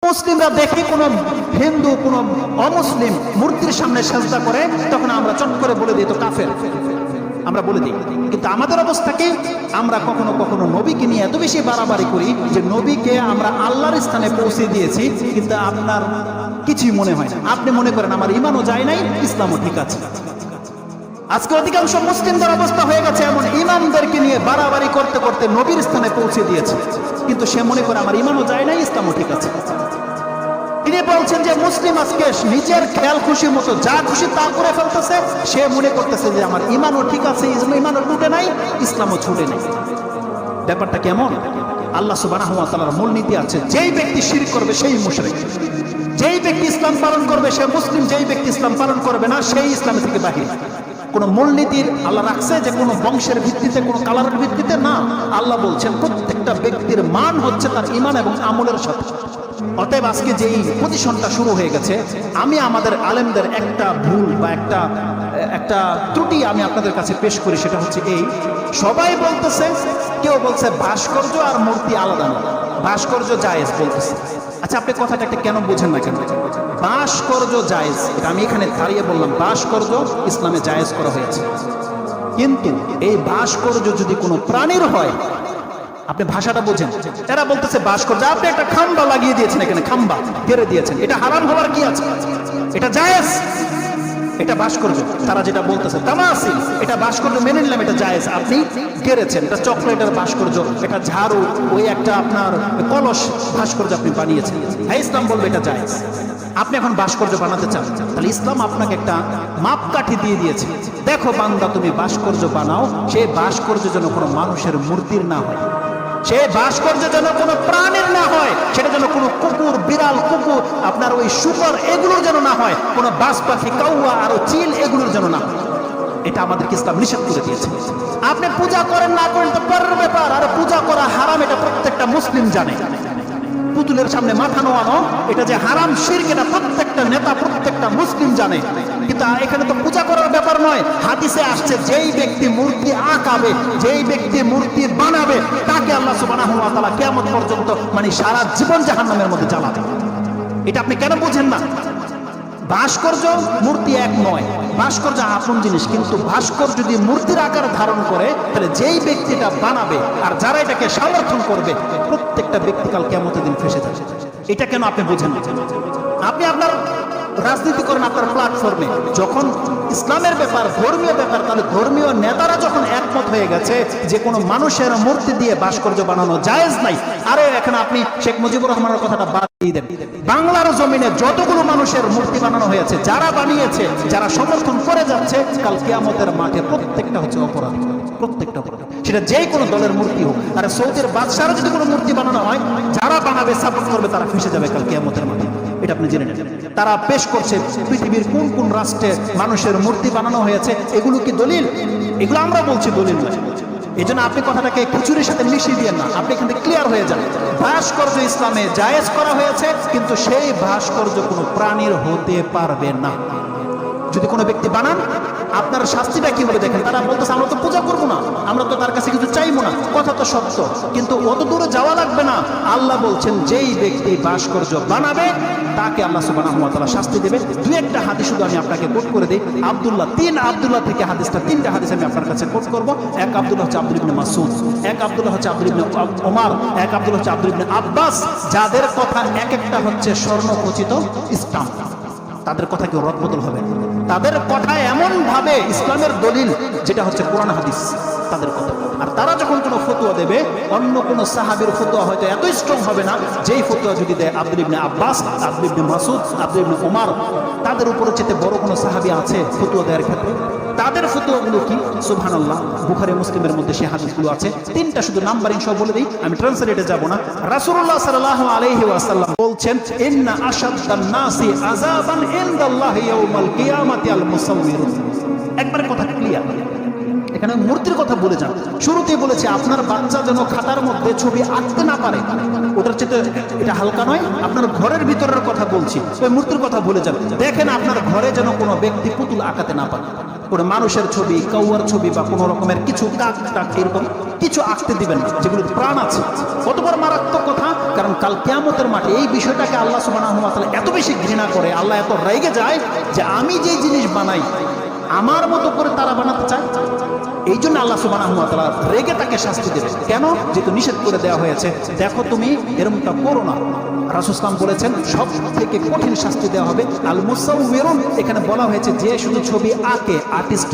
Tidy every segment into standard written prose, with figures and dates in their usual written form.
মুসলিমরা দেখি কোনো হিন্দু কোনো অমুসলিম মূর্তির সামনে সেজদা করে, তখন আমরা চট করে বলে দিই তো কাফের, আমরা বলে দিই। কিন্তু আমাদের অবস্থা কি, আমরা কখনো কখনো নবীকে নিয়ে এত বেশি বাড়াবাড়ি করি যে নবীকে আমরা আল্লাহর স্থানে পৌঁছে দিয়েছি, কিন্তু আপনার কিছুই মনে হয় না। আপনি মনে করেন আমার ইমানও যায় নাই, ইসলামও ঠিক আছে। আজকে অধিকাংশ মুসলিমদের অবস্থা হয়ে গেছে এমন, ইমামদেরকে নিয়ে বাড়াবাড়ি করতে করতে নবীর স্থানে পৌঁছে দিয়েছে, কিন্তু সে মনে করে আমার ইমানও যায় নাই, ইসলামও ঠিক আছে। তিনি বলছেন যে মুসলিম আজকে নিজের খেয়াল খুশি মতো যা খুশি তা করে ফেলতেছে, সে মনে করতেছে যে আমার ইমানও ঠিক আছে, ইমানও টুটে নাই, ইসলামও ছুটে নাই। ব্যাপারটা কেমন? আল্লাহ সুবহানাহু ওয়া তাআলার মূলনীতি আছে, যেই ব্যক্তি শিরক করবে সেই মুশরিক, যেই ব্যক্তি ইসলাম পালন করবে সে মুসলিম, যেই ব্যক্তি ইসলাম পালন করবে না সেই ইসলাম থেকে বাহির। কোন মূলনীতির আল্লাহ রাখছে যে কোনো বংশের ভিত্তিতে, কোনো কালারের ভিত্তিতে না। আল্লাহ বলছেন প্রত্যেকটা ব্যক্তির মান হচ্ছে তার ঈমান এবং আমলের সাথে। অতএব আজকে যেই পজিশনটা শুরু হয়ে গেছে, আমি আমাদের আলেমদের একটা ভুল বা একটা ত্রুটি আমি আপনাদের কাছে পেশ করি, সেটা হচ্ছে এই, সবাই বলতেছে, কেউ বলছে ভাস্কর্য আর মূর্তি আলাদা না, ভাস্কর্য জায়েজ বলতেছে। আচ্ছা, আপনি কথাটা একটা কেন বোঝেন না কেন? ভাস্কর্য জায়েজ, এটা আমি এখানে দাঁড়িয়ে বললাম, ভাস্কর্য ইসলামে জায়েজ করা হয়েছে, কিন্তু এই ভাস্কর্য যদি কোনো প্রাণীর হয়, আপনি ভাষাটা বোঝেন। এরা বলতেছে ভাস্কর্য, আপনি একটা খাম্বা লাগিয়ে দিয়েছেন, এখানে খাম্বা গেড়ে দিয়েছেন, এটা হারাম হওয়ার কি আছে? এটা জায়েজ, এটা ভাস্কর্য। তারা যেটা বলতেছে তামাসিল, এটা ভাস্কর্য মেনে নিলাম, এটা জায়েজ। আপনি গেড়েছেন, এটা চকলেটের ভাস্কর্য, এটা ঝাড়ু, ওই একটা আপনার কলস ভাস্কর্য আপনি বানিয়েছেন, হ্যাঁ ইসলাম বলবে এটা জায়েজ। আপনি এখন ভাস্কর্য বানাতে চান, তাহলে ইসলাম আপনাকে একটা মাপকাঠি দিয়ে দিয়েছে, দেখো বান্দা তুমি ভাস্কর্য বানাও, সেই ভাস্কর্য যেন কোনো মানুষের মূর্তির না হয়, সে ভাস্কর্য যেন কোনো প্রাণীর না হয়, সেটা যেন কোনো কুকুর, বিড়াল, কুকুর, আপনার ওই শুকর, এগুলোর যেন না হয়, কোনো বাজ পাখি, কাউয়া আর চিল, এগুলোর যেন না হয়। এটা আমাদেরকে ইসলাম নিষেধ করে দিয়েছে। আপনি পূজা করেন না করেন তো পরের ব্যাপার, আর পূজা করা হারাম এটা প্রত্যেকটা মুসলিম জানে। পুতুলের সামনে মাথা নোয়ানো এটা যে হারাম শিরক, এটা প্রত্যেকটা নেতা, প্রত্যেকটা মুসলিম জানে। কিন্তু এখানে তো পূজা করার ব্যাপার নয়। হাদিসে আসছে যেই ব্যক্তি মূর্তি আঁকাবে, যেই ব্যক্তি মূর্তি বানাবে, তাকে আল্লাহ সুবহানাহু ওয়া তাআলা কিয়ামত পর্যন্ত মানে সারা জীবন জাহান্নামের মধ্যে জ্বালাবে। এটা আপনি কেন বুঝেন না? ভাস্কর্য মূর্তি এক নয়, ভাস্কর্য আপন জিনিস, কিন্তু ভাস্কর্য যদি মূর্তির আকার ধারণ করে, তাহলে যেই ব্যক্তিটা বানাবে আর যারা এটাকে সমর্থন করবে, প্রত্যেকটা ব্যক্তি কাল কিয়ামতের দিন ফেঁসে যাবে। এটা কেন আপনি বুঝেন না? আপনি আপনার রাজনীতি করেন আপনার প্ল্যাটফর্মে, যখন ইসলামের ব্যাপার, ধর্মীয় ব্যাপার, তাহলে ধর্মীয় নেতারা যখন একমত হয়ে গেছে যে কোনো মানুষের মূর্তি দিয়ে ভাস্কর্য বানানো জায়েজ নাই, আরে এখন আপনি শেখ মুজিবুর রহমানের কথাটা বাদ দিয়ে দেন। বাংলার জমিনে যতগুলো মানুষের মূর্তি বানানো হয়েছে, যারা বানিয়েছে, যারা সমর্থন করে যাচ্ছে, কাল কিয়ামতের মাঠে প্রত্যেকটা হচ্ছে অপরাধ, প্রত্যেকটা অপরাধ, সেটা যে কোনো দলের মূর্তি হোক। আর সৌদির বাদশার যদি কোনো মূর্তি বানানো হয়, যারা বানাবে, সাপোর্ট করবে, তারা ফেঁসে যাবে কাল কিয়ামতের মাঠে। এটা আপনি জেনে নেন। তারা পেশ করছে পৃথিবীর কোন কোন রাষ্ট্রে মানুষের মূর্তি বানানো হয়েছে, এগুলো কি দলিল? এগুলো আমরা বলছি দলিল নয়। এই জন্য আপনি কথাটাকে খিচুড়ির সাথে মিশিয়ে দিয়েন না, আপনি এখান থেকে ক্লিয়ার হয়ে যান। ভাস্কর্য ইসলামে জায়েজ করা হয়েছে, কিন্তু সেই ভাস্কর্য কোনো প্রাণীর হতে পারবে না। যদি কোনো ব্যক্তি বানান, আপনার শাস্তিটা কি বলে দেখেন। তারা বলতেছে আমরা তো পূজা করবো না, আমরা তো তার কাছে কিছু চাইবো না, কথা তো সত্য, কিন্তু অত দূরে যাওয়া লাগবে না। আল্লাহ বলছেন যেই ব্যক্তি ভাস্কর্য বানাবে, তাকে আল্লাহ সুবহানাহু ওয়া তাআলা শাস্তি দেবে। দুই একটা হাদিস শুধু আমি আপনাকে কোট করে দিই। আব্দুল্লাহ থেকে হাদিসটা, তিনটা হাদিস আমি আপনার কাছে কোট করব। এক আব্দুল্লাহ হচ্ছে আব্দুল ইবনে মাসউদ, এক আব্দুল্লাহ হচ্ছে আব্দুল ইবনে ওমর, এক আব্দুল্লাহ হচ্ছে আব্দুল ইবনে আব্বাস, যাদের কথা এক একটা হচ্ছে স্বর্ণখচিত স্টাম্প। তাদের কথা কেউ রদবদল হবে না। তাদের কথা এমন ভাবে ইসলামের দলিল, যেটা হচ্ছে কোরআন হাদিস, তাদের কথা। আর তারা যখন কোনো ফতোয়া দেবে, অন্য কোনো সাহাবীর ফতোয়া হয়তো এত স্ট্রং হবে না, যেই ফতোয়া যদি দেয় আব্দুল ইবনে আব্বাস, আব্দুল ইবনে মাসউদ, আব্দুল ইবনে ওমর, তাদের উপরে চেয়ে বড় কোনো সাহাবী আছে ফতোয়া দেওয়ার ক্ষেত্রে? তাদের ফতোয়াগুলো কি? সুবহানাল্লাহ, বুখারী মুসলিমের মধ্যে সেই হাদিসগুলো আছে। তিনটা শুধু নাম্বারিং সহ বলে দিই, আমি ট্রান্সলেটে যাব না। রাসূলুল্লাহ সাল্লাল্লাহু আলাইহি ওয়াসাল্লাম বলছেন, ইন্না আশাদ্দান নাসি আযাবান ইনদাল্লাহি ইয়াউমাল কিয়ামাতি আল মুসাউমিরুন। একবার কথা ক্লিয়ার। এখানে মূর্তির কথা বলে যান। শুরুতেই বলেছে আপনার বাচ্চা যেন খাতার মধ্যে ছবি আঁকতে না পারে, ওটার চেয়ে এটা হালকা নয়। আপনার ঘরের ভিতরের কথা বলছি, ওই মূর্তির কথা বলে যান। দেখেন আপনার ঘরে যেন কোনো ব্যক্তি পুতুল আঁকাতে না পারে, কোনো মানুষের ছবি, কাউয়ার ছবি বা কোনো রকমের কিছু কাক টাক এরকম কিছু আঁকতে দিবেন না, যেগুলো প্রাণ আছে। কত বড় মারাত্মক কথা! কারণ কাল কিয়ামতের মাঠে এই বিষয়টাকে আল্লাহ সুবহানাহু ওয়া তাআলা এত বেশি ঘৃণা করে, আল্লাহ এত রেগে যায় যে আমি যে জিনিস বানাই আমার মতো করে তারা বানাতে চায়। এই জন্য আল্লাহ সুবহানাহু ওয়া তাআলা রেগে তাকে শাস্তি দেবে। কেন? যেহেতু নিষেধ করে দেওয়া হয়েছে, দেখো তুমি এরকমটা করো না। রাসূল সাল্লাল্লাহু আলাইহি ওয়াসাল্লাম বলেছেন সব থেকে কঠিন শাস্তি দেওয়া হবে আল মুসাউবিরুন। এখানে বলা হয়েছে যে শুধু ছবি আঁকে, আর্টিস্ট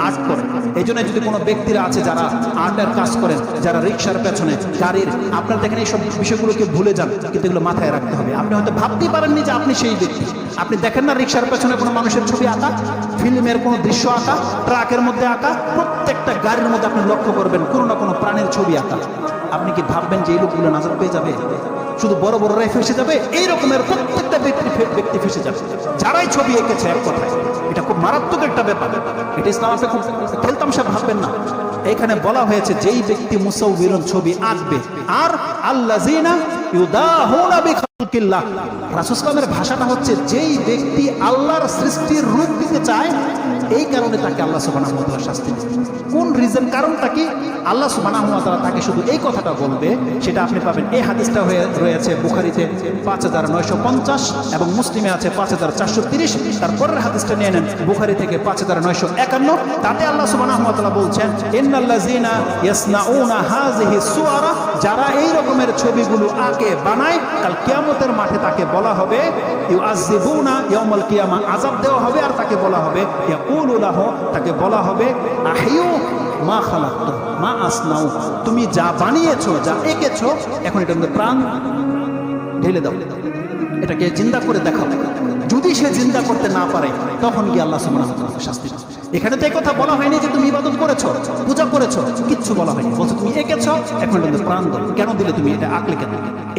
আর্ট করে। এই জন্য যদি কোনো ব্যক্তিরা আছে যারা আর্টের কাজ করেন, যারা রিক্সার পেছনে, গাড়ির, আপনারা দেখেন এই সব বিষয়গুলোকে ভুলে যান, কিন্তু এগুলো মাথায় রাখতে হবে। আপনি হয়তো ভাবতেই পারেননি যে আপনি সেই ব্যক্তি। আপনি দেখেন না রিক্সার পেছনে কোনো মানুষের ছবি আঁকা, ফিল্মের কোনো দৃশ্য আঁকা, ট্রাকের মধ্যে আঁকা, প্রত্যেকটা গাড়ির মধ্যে আপনি লক্ষ্য করবেন কোনো না কোনো প্রাণের ছবি আঁকা। আপনি কি ভাববেন যে এই লোকগুলো নাজাত পেয়ে যাবে? শুধু বড় বড়রাই ফেসে যাবে? এই রকমের প্রত্যেকটা ব্যক্তি ফেসে যাবে যারাই ছবি এঁকেছে। এক কথায় এটা খুব মারাত্মক একটা ব্যাপার। এটা ইসলাম আপনি খুব খেলতামশা ভাববেন না। এখানে বলা হয়েছে যেই ব্যক্তি মুসাউবিরুন ছবি আঁকবে, আর আল্লাযিনা ইউদাহুনা বিখালকিল্লাহ, রাসূল সাল্লাল্লাহু আলাইহি ভাষাটা হচ্ছে যেই ব্যক্তি আল্লাহর সৃষ্টির রূপ দিতে চায়, এই কারণে তাকে আল্লাহ সুবহানাহু ওয়া তাআলা শাস্তি দেন। কোন রিজন, কারণটা কি? আল্লাহ সুবহানাহু ওয়া তাআলা তাকে শুধু এই কথাটা বলবে, সেটা আপনি পাবেন। এই হাদিসটা রয়েছে বুখারীতে 5950 এবং মুসলিমে আছে 5430। তারপরের হাদিসটা নিয়ে নেন বুখারী থেকে 5951। তাতে আল্লাহ সুবহানাহু ওয়া তাআলা বলছেন ইন্নাল্লাযিনা ইয়াসনাউনা হাযিহি সুওয়ারা, যারা এই রকমের ছবিগুলো আঁকে বানায়, কাল কিয়ামতের মাঠে তাকে বলা হবে ইউআযিবুনা ইয়াউমাল কিয়ামা, আযাব দেওয়া হবে। আর তাকে বলা হবে ইয়াকুলু লাহু, তাকে বলা হবে আহিয়ু মা খালাকতু মা আসনাউ, তুমি যা বানিয়েছো, যা এঁকেছো, এখন এটার মধ্যে প্রাণ ঢেলে দাও, এটাকে জিন্দা করে দেখাও। যদি সে জিন্দা করতে না পারে তখন গিয়ে আল্লাহ সুবহানাহু ওয়া তাআলা শাস্তি দেন। এখানে তো এই কথা বলা হয়নি যে তুমি ইবাদত করেছো, পূজা করেছো, কিচ্ছু বলা হয়নি। বলছো তুমি এঁকেছো, এখন এটার মধ্যে প্রাণ দাও। কেন দিলে তুমি? এটা আঁকলে কেন?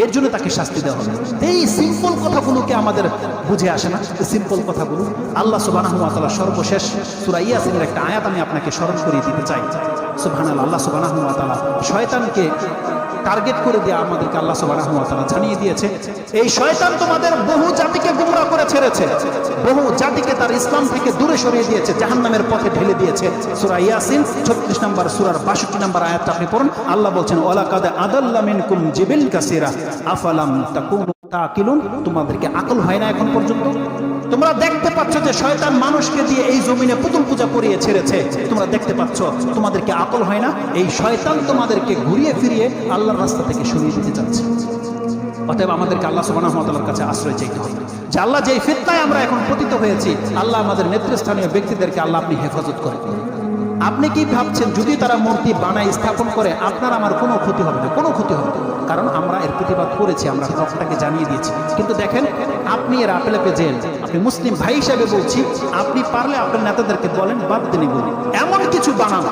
এর জন্য তাকে শাস্তি দেওয়া হবে। এই সিম্পল কথাগুলোকে আমাদের বুঝে আসে না। সিম্পল কথাগুলো আল্লাহ সুবহানাহু ওয়া তাআলা সর্বশেষ সূরা ইয়াসিনের একটা আয়াত আমি আপনাকে স্মরণ করিয়ে দিতে চাই। সুবহানাল্লাহ, আল্লাহ সুবহানাহু ওয়া তাআলা শয়তানকে টার্গেট করে দিয়ে আমাদেরকে আল্লাহ সুবহানাহু ওয়া তাআলা জানিয়ে দিয়েছে, এই শয়তান তোমাদের বহু জাতিকে গুমরাহ করে ছেড়েছে, বহু জাতিকে তার ইসলাম থেকে দূরে সরিয়ে দিয়েছে, জাহান্নামের পথে ঢেলে দিয়েছে। সূরা ইয়াসিন 36 নম্বর সূরার 62 নম্বর আয়াতটা আপনি পড়ুন। আল্লাহ বলছেন ওয়ালাকাদ আদাল্লা মিনকুম জিবিল কাসীরা আফালাম তাকুনু তাকিলুন, তোমাদেরকে আকল হয় না এখন পর্যন্ত? তোমরা দেখতে পাচ্ছ যে শয়তান মানুষকে দিয়ে এই জমিনে পুতুল পূজা করিয়ে ছেড়েছে, তোমরা দেখতে পাচ্ছ, তোমাদেরকে আকল হয় না? এই শয়তান তোমাদেরকে ঘুরিয়ে ফিরিয়ে আল্লাহর রাস্তা থেকে সরিয়ে দিতে চাচ্ছে। অতএব আমাদেরকে আল্লাহ সুবহানাহু ওয়া তাআলার কাছে আশ্রয় চাইতে হবে যে আল্লাহ যেই ফিতনায় আমরা এখন পতিত হয়েছি, আল্লাহ আমাদের নেতৃস্থানীয় ব্যক্তিদেরকে আল্লাহ আপনি হেফাজত করেন। আপনি কি ভাবছেন যদি তারা মূর্তি বানায় স্থাপন করে আপনার আমার কোনো ক্ষতি হবে না? কোনো ক্ষতি হবে না, কারণ আমরা এর প্রতিবাদ করেছি, আমরা হকটাকে জানিয়ে দিয়েছি। কিন্তু দেখেন আপনি এর আপেলে পেজেন, আপনি মুসলিম ভাই হিসাবে বলছি, আপনি পারলে আপনার নেতাদেরকে বলেন বাদ দিনই বলি, এমন কিছু বানান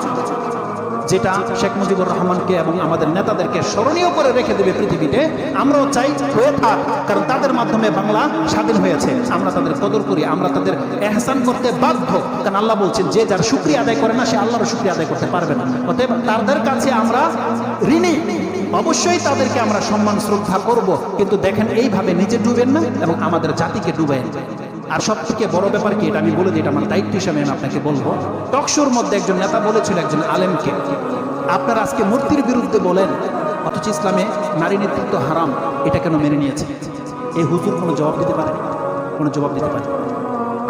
যেটা শেখ মুজিবুর রহমানকে এবং আমাদের নেতাদেরকে স্মরণীয় করে রেখে দেবে পৃথিবীতে। আমরাও চাই হয়ে থাক, কারণ তাদের মাধ্যমে বাংলা স্বাধীন হয়েছে। আমরা তাদের কদর করি, আমরা তাদের এহসান করতে বাধ্য, কারণ আল্লাহ বলছেন যে যার শুকরিয়া আদায় করে না সে আল্লাহর শুকরিয়া আদায় করতে পারবে না। অতএব তাদের কাছে আমরা ঋণী, অবশ্যই তাদেরকে আমরা সম্মান শ্রদ্ধা করব, কিন্তু দেখেন এইভাবে নিজে ডুবেন না এবং আমাদের জাতিকে ডুবেন। আর সব থেকে বড় ব্যাপার কি, এটা আমি বলে দিই, এটা আমার দায়িত্ব হিসাবে আমি আপনাকে বলবো। টকশোর মধ্যে একজন নেতা বলেছিল একজন আলেমকে, আপনারা আজকে মূর্তির বিরুদ্ধে বলেন, অথচ ইসলামে নারী নেতৃত্ব হারাম, এটা কেন মেনে নিয়েছে? এই হুজুর কোনো জবাব দিতে পারে? কোনো জবাব দিতে পারে?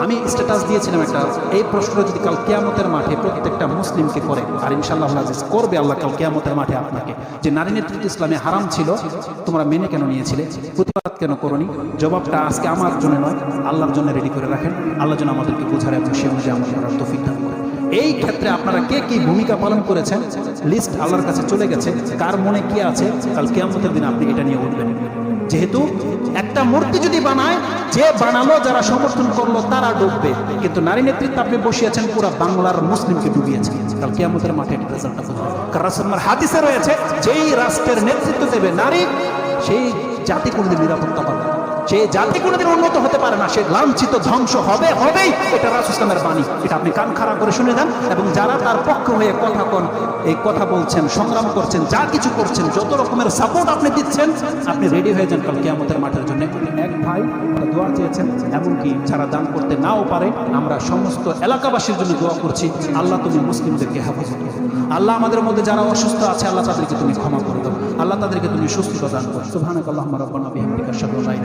আমি স্ট্যাটাস দিয়েছিলাম একটা, এই প্রশ্ন যদি কাল কিয়ামতের মাঠে প্রত্যেকটা মুসলিমকে করে, আর ইনশাআল্লাহ আজিজ করবে আল্লাহ কাল কিয়ামতের মাঠে আপনাকে, যে নারী নেতৃত্ব ইসলামে হারাম ছিল, তোমরা মেনে কেন নিয়েছিলে, প্রতিবাদ কেন করনি? জবাবটা আজকে আমার জন্য নয়, আল্লাহর জন্য রেডি করে রাখেন। আল্লাহ যেন আমাদেরকে বোঝার এবং সে অনুযায়ী আমাদের তৌফিক দান করে। এই ক্ষেত্রে আপনারা কে কি ভূমিকা পালন করেছেন, লিস্ট আল্লাহর কাছে চলে গেছে, কার মনে কি আছে, কাল কিয়ামতের দিন আপনি এটা নিয়ে উঠবেন। যেহেতু একটা মূর্তি যদি বানায়, যে বানালো, যারা সমর্থন করলো তারা ডুববে, কিন্তু নারী নেতৃত্ব আপনি বসিয়েছেন পুরো বাংলার মুসলিমকে ডুবিয়েছেন। কাল কিয়ামতের মাঠে রেজাল্টটা বুঝবে। কারণ রাসূলের হাদিসে রয়েছে যেই রাষ্ট্রের নেতৃত্ব দেবে নারী, সেই জাতি কোনদিন নিরাপত্তা পাবে। সে জাতি কোনোদিন উন্নত হতে পারে না, সে লাঞ্ছিত ধ্বংস হবে হবেই। এটা রাসূল ইসলামের বাণী, এটা আপনি কান খাড়া করে শুনে যান। এবং যারা তার পক্ষ হয়ে এই কথা বলছেন, সংগ্রাম করছেন, যা কিছু করছেন, যত রকমের সাপোর্ট আপনি দিচ্ছেন, আপনি রেডি হয়ে যান কাল কিয়ামতের মাঠের জন্য। এক ভাই দোয়া চেয়েছেন, এমনকি যারা দান করতে নাও পারে, আমরা সমস্ত এলাকাবাসীর জন্য দোয়া করছি, আল্লাহ তুমি মুসলিমদেরকে হেফাজত করো। আল্লাহ আমাদের মধ্যে যারা অসুস্থ আছে, আল্লাহ তাদেরকে তুমি ক্ষমা করে দাও, আল্লাহ তাদেরকে তুমি সুস্থতা দান করো। সুবহানাকাল্লাহুম্মা রাব্বানা বিহামদিকা আশহাদু আল্লা ইলাহা